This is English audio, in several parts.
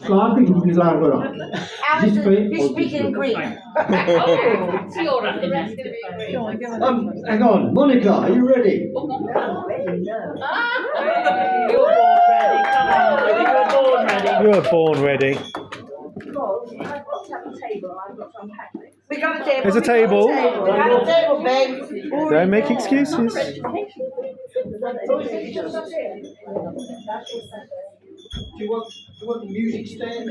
Slaap ik niet langer op. Alison, you speak in Greek. Hang on, Monica, are you ready? You're born ready. You were born ready. We got a table. There's a table. We got a table, babe. Don't make excuses. Do you want the music stand?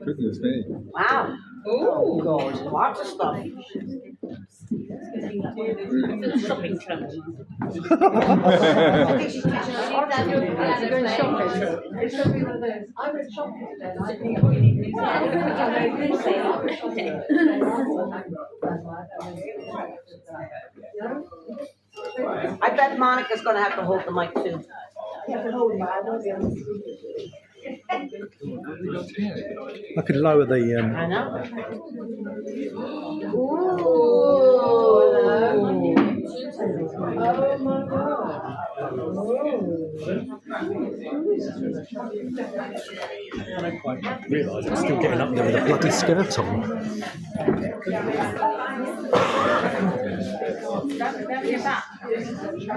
Goodness me. Wow. Oh, God. Lots of stuff. Shopping trip. I bet Monica's going to have to hold the mic too. I could lower the. I know. I don't quite realise I'm still getting up there with a bloody skirt on.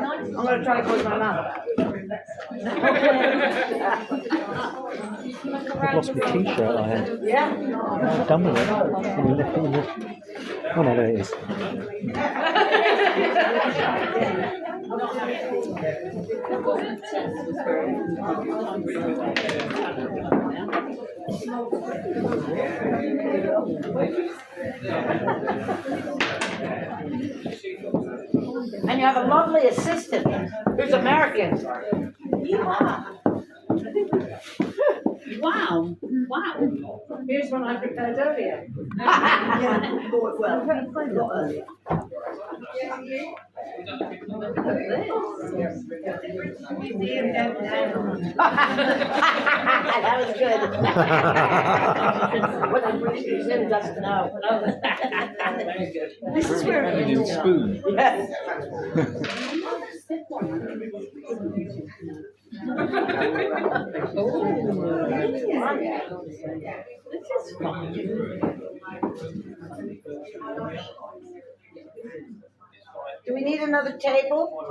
I'm going to try to close my mouth. I've lost my t-shirt I had. Yeah. I'm done with it. Oh no, there it is. And you have a lovely assistant who's American. Wow. Wow. Here's one I prepared earlier. That was good. What the British Museum doesn't know. Very good. This is where it In spoon. Yes. This is fun. Do we need another table?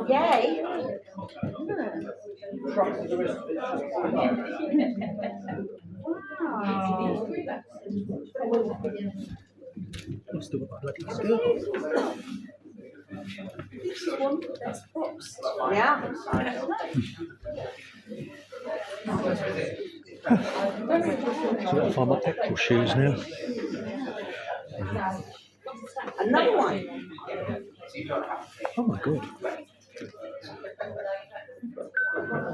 Yay. I've still got my bloody skirt. Yeah. So I've got to find my petrol shoes now. Another one. Oh my god.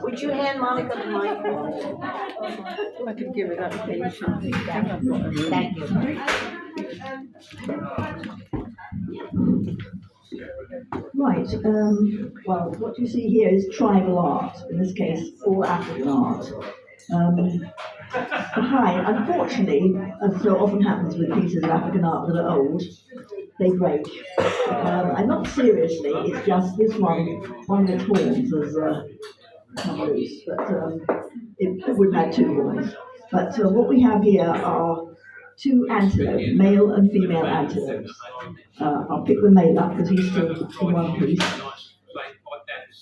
Would you hand Monica the mic? I could give it that pension. Thank you. Right, well, what you see here is tribal art, in this case, all African art. Behind, unfortunately, as so often happens with pieces of African art that are old, they break. And not seriously, it's just this one of its horns has come loose, but it would have had two horns. But what we have here are two antelope, male and female antelopes. I'll pick the male up because he's still in one piece.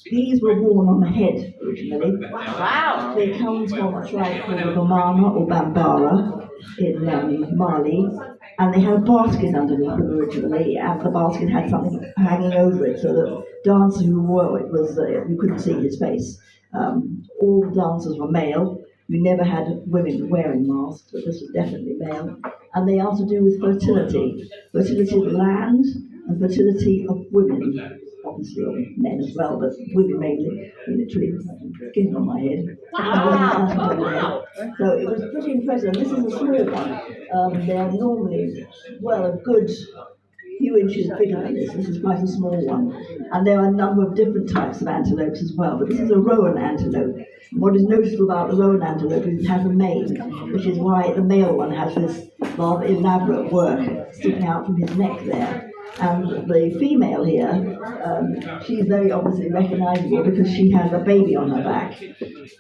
These were worn on the head originally. Wow. They come from a tribe called the Bamana or Bambara in Mali, and they had a basket underneath them originally, and the basket had something hanging over it, so the dancers who wore it was you couldn't see his face. All the dancers were male. You never had women wearing masks, but this was definitely male. And they are to do with fertility of land and fertility of women, obviously of men as well, but women mainly, literally skin on my head. Wow. So it was pretty impressive. This is a small one. They're normally, well, a good few few inches bigger than this. This is quite a small one. And there are a number of different types of antelopes as well, but this is a roan antelope. And what is noticeable about the roan antelope is it has a mane, which is why the male one has this rather elaborate work sticking out from his neck there. And the female here, she's very obviously recognizable because she has a baby on her back.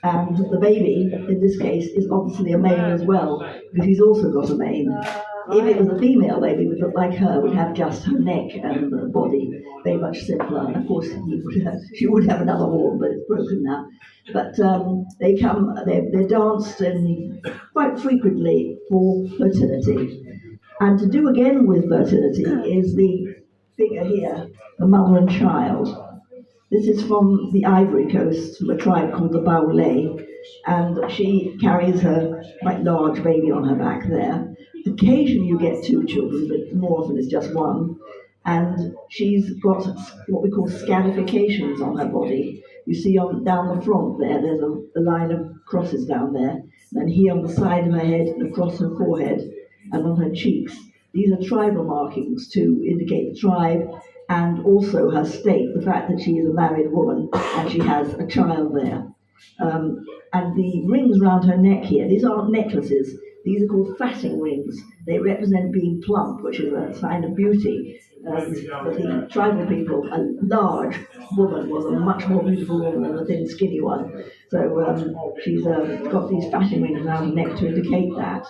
And the baby, in this case, is obviously a male as well, because he's also got a mane. If it was a female baby, it would look like her, would have just her neck and the body, very much simpler. And of course, she would have another horn, but it's broken now. But they're danced quite frequently for fertility. And to do again with fertility is the figure here, the mother and child. This is from the Ivory Coast, from a tribe called the Baoulé, and she carries her quite large baby on her back there. Occasionally you get two children, but more often it's just one. And she's got what we call scarifications on her body. You see down the front there, there's a line of crosses down there, and here on the side of her head and across her forehead and on her cheeks. These are tribal markings to indicate the tribe and also her state, the fact that she is a married woman and she has a child there. And the rings around her neck here, these aren't necklaces, these are called fatting rings. They represent being plump, which is a sign of beauty. But the tribal people, a large woman was a much more beautiful woman than a thin, skinny one. So she's got these fatting rings around her neck to indicate that.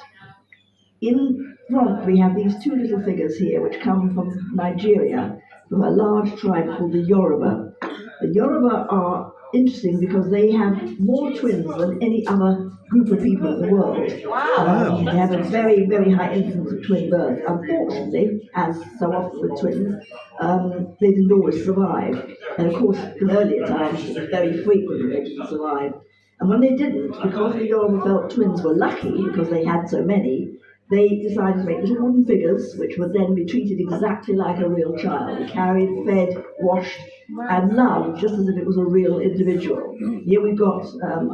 In front, we have these two little figures here, which come from Nigeria, from a large tribe called the Yoruba. The Yoruba are interesting because they have more twins than any other group of people in the world. They have a very, very high incidence of twin birth. Unfortunately, as so often with twins, they didn't always survive. And of course, in earlier times, it was very frequent that they didn't survive. And when they didn't, because the Yoruba felt twins were lucky because they had so many, they decided to make little wooden figures which would then be treated exactly like a real child, carried, fed, washed, and loved just as if it was a real individual. Here we've got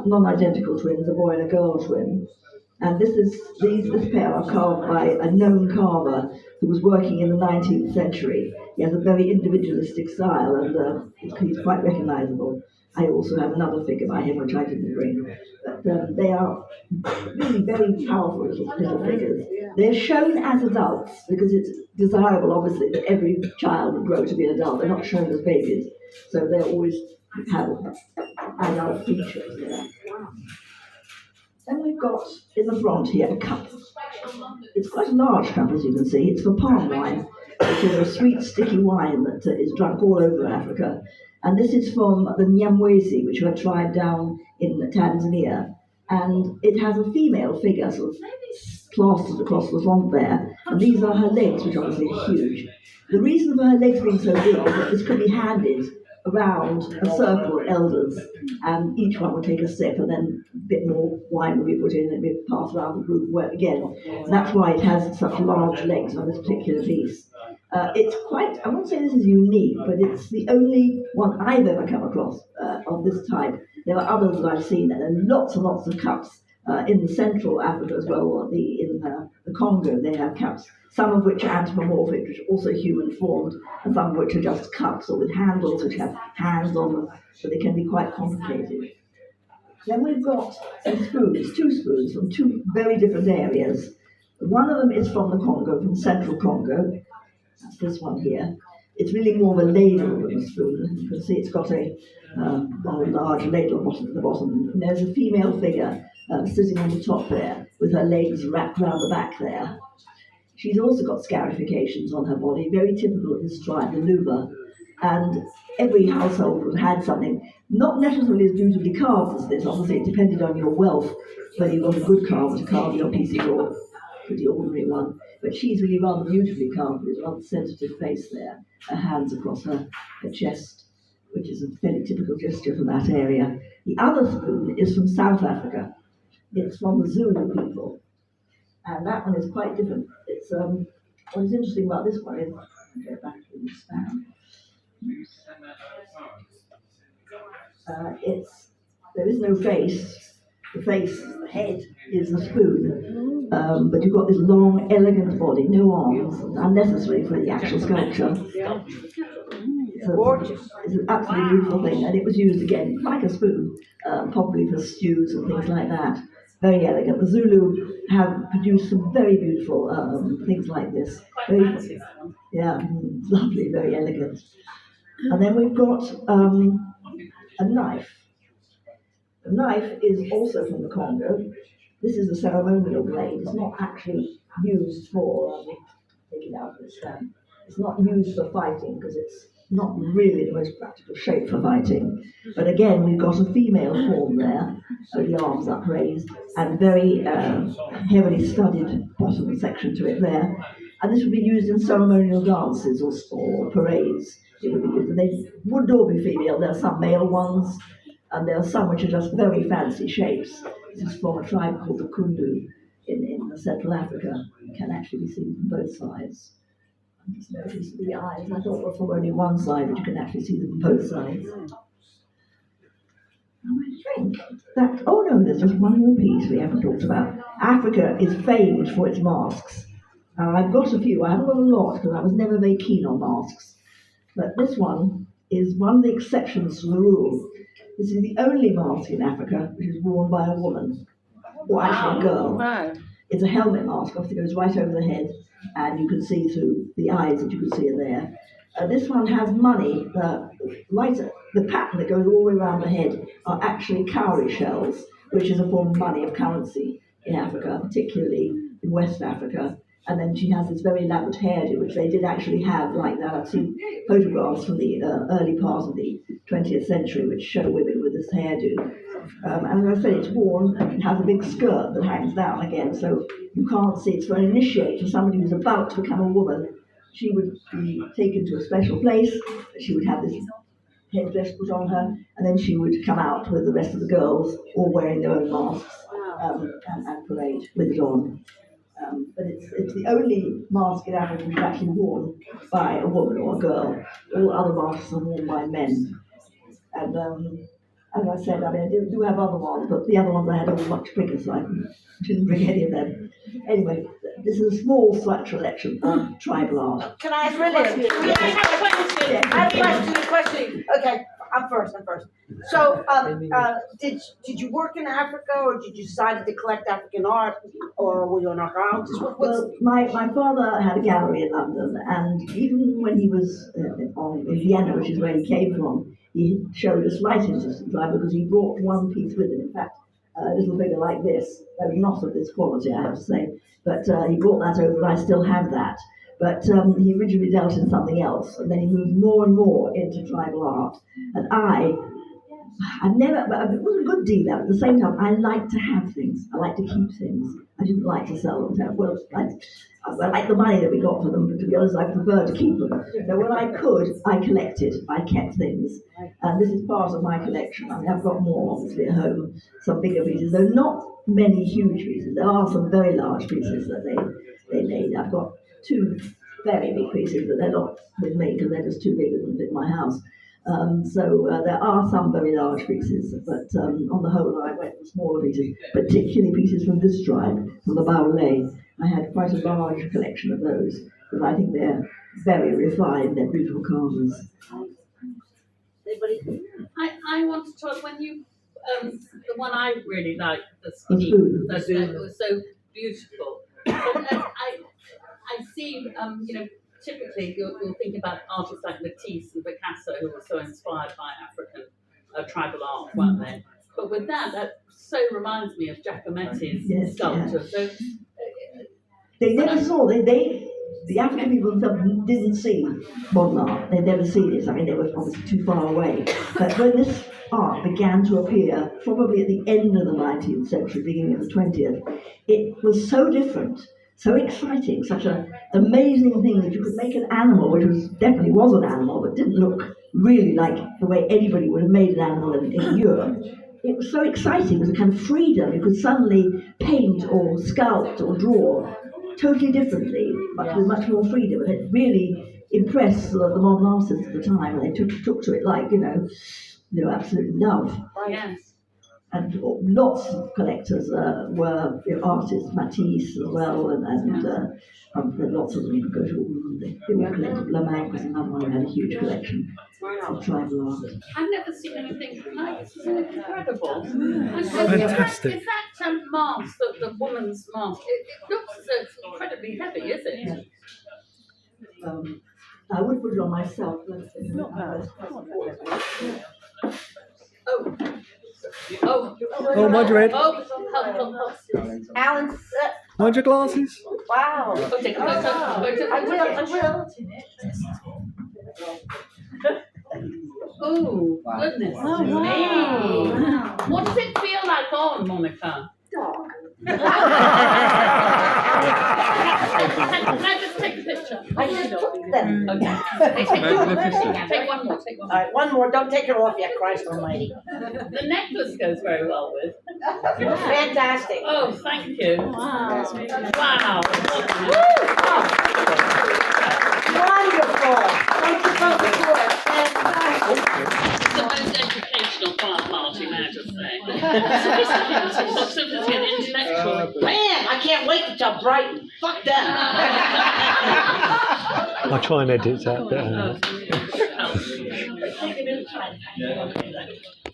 non-identical twins, a boy and a girl twin. And this pair are carved by a known carver who was working in the 19th century. He has a very individualistic style and he's quite recognizable. I also have another figure by him which I didn't bring. But they are really very powerful little figures. They're shown as adults because it's desirable, obviously, that every child would grow to be an adult. They're not shown as babies. So they always have adult features there. Then we've got, in the front here, a cup. It's quite a large cup, as you can see. It's for palm wine, which is a sweet, sticky wine that is drunk all over Africa. And this is from the Nyamwezi, which are a tribe down in Tanzania. And it has a female figure sort of plastered across the front there. And these are her legs, which obviously are huge. The reason for her legs being so big is that this could be handed around a circle of elders, and each one would take a sip, and then a bit more wine would be put in and be passed around the group again. And that's why it has such large legs on this particular piece. It's quite, I wouldn't say this is unique, but it's the only one I've ever come across of this type. There are others that I've seen, and lots and lots of cups in the Central Africa as well, in the Congo, they have cups, some of which are anthropomorphic, which are also human formed, and some of which are just cups or with handles which have hands on them, so they can be quite complicated. Then we've got some spoons, two spoons from two very different areas. One of them is from the Congo, from Central Congo. That's this one here. It's really more of a ladle than a spoon. You can see it's got a large ladle at the bottom. And there's a female figure sitting on the top there, with her legs wrapped around the back there. She's also got scarifications on her body, very typical of this tribe, the Luba. And every household would have had something, not necessarily as beautifully carved as this. Obviously, it depended on your wealth, whether you got a good carver to carve your pieces or a pretty ordinary one. But she's really rather beautifully carved with a rather sensitive face there, her hands across her chest, which is a fairly typical gesture from that area. The other spoon is from South Africa. It's from the Zulu people. And that one is quite different. It's what is interesting about this one is, I'll go back to the stand. There is no face. The face, the head, is the spoon. but you've got this long, elegant body, no arms, unnecessary for the actual sculpture. So Gorgeous. it's an absolutely beautiful thing, and it was used again like a spoon, probably for stews and things like that. Very elegant. The Zulu have produced some very beautiful things like this. Very, yeah, lovely, very elegant. And then we've got a knife. The knife is also from the Congo. This is a ceremonial blade. It's not actually used for take it out of the stand. It's not used for fighting because it's not really the most practical shape for fighting. But again, we've got a female form there, with the arms upraised, and very heavily studded bottom section to it there. And this would be used in ceremonial dances or parades. It would be used. And they wouldn't all be female. There are some male ones, and there are some which are just very fancy shapes. This is from a tribe called the Kundu in Central Africa. You can actually be seen from both sides. I just noticed the eyes. I thought were from only one side, but you can actually see them from both sides. I think that, oh no, there's just one more piece we haven't talked about. Africa is famed for its masks. I've got a few. I haven't got a lot because I was never very keen on masks. But this one is one of the exceptions to the rule. This is the only mask in Africa which is worn by a woman, or actually a girl. Wow. It's a helmet mask, obviously goes right over the head, and you can see through the eyes that you can see are there. This one has money, the pattern that goes all the way around the head are actually cowrie shells, which is a form of money, of currency in Africa, particularly in West Africa. And then she has this very elaborate hairdo, which they did actually have like that. I've seen photographs from the early part of the 20th century which show women with this hairdo. And as I said, it's worn and it has a big skirt that hangs down again, so you can't see. It's for an initiate, for somebody who's about to become a woman. She would be taken to a special place, she would have this headdress put on her, and then she would come out with the rest of the girls, all wearing their own masks, and parade with it on. But it's the only mask in Africa which is actually worn by a woman or a girl. All other masks are worn by men. And as I said, I mean, I do have other ones, but the other ones I had were much bigger, so I didn't bring any of them. Anyway, this is a small slight selection of tribal art. Can I ask really? I have a question. Okay, I'm first. So, did you work in Africa, or did you decide to collect African art, or were you an archaeologist? Well, my father had a gallery in London, and even when he was in Vienna, which is where he came from, he showed a slight interest in tribal because he brought one piece with him. In fact, a little figure like this, not of this quality, I have to say, but he brought that over, and I still have that. But he originally dealt in something else, and then he moved more and more into tribal art. And it was a good deal, at the same time, I like to have things. I like to keep things. I didn't like to sell them. Well, I like the money that we got for them, but to be honest, I prefer to keep them. So when I could, I collected. I kept things. And this is part of my collection. I mean, I've got more, obviously, at home, some bigger pieces, though not many huge pieces. There are some very large pieces that they made. I've got two very big pieces, but they're not with me because they're just too big to fit in my house. So there are some very large pieces, but on the whole I went for smaller pieces, particularly pieces from this tribe, from the Baoulé. I had quite a large collection of those, because I think they're very refined, they're beautiful carvers. I want to talk, when you, the one I really liked, the skinny, that was so beautiful. But I see, typically you'll think about artists like Matisse and Picasso, who were so inspired by African tribal art, weren't they? But with that so reminds me of Giacometti's sculpture. Yes. So They never saw, the African people themselves didn't see modern art. They'd never seen it. I mean, they were obviously too far away. But when this art began to appear, probably at the end of the 19th century, beginning of the 20th, it was so different, so exciting, such an amazing thing that you could make an animal, which definitely was an animal, but didn't look really like the way anybody would have made an animal in Europe. It was so exciting. It was a kind of freedom. You could suddenly paint or sculpt or draw totally differently, but with much more freedom. And it really impressed the modern artists at the time, and they took to it like, absolute love. yes. and lots of collectors were artists, Matisse as well, and lots of them even go to all. They all collected. Lamagne was another one who had a huge collection of tribal art. I've never seen anything like this. It's incredible. Fantastic. Is that mask, the woman's mask? It looks as though it's incredibly heavy, is it? I would put it on myself, but it's not Oh, mind your head. help. Alan, Mind your glasses. wow. Oh, take a photo. I will. Oh, goodness me. What does it feel like on, Monica? Can I just take a picture? I just took them. Okay. Take one more. All right, one more. Don't take it off yet, Christ Almighty. The necklace goes very well with. Fantastic. Oh, thank you. Wow. Wonderful. Thank you both for it. Fantastic. The most educational party, may I just say. Positivity and intellectual. Man, I can't wait to tell Brighton. Fuck them. I'll try and edit that bit out. Oh,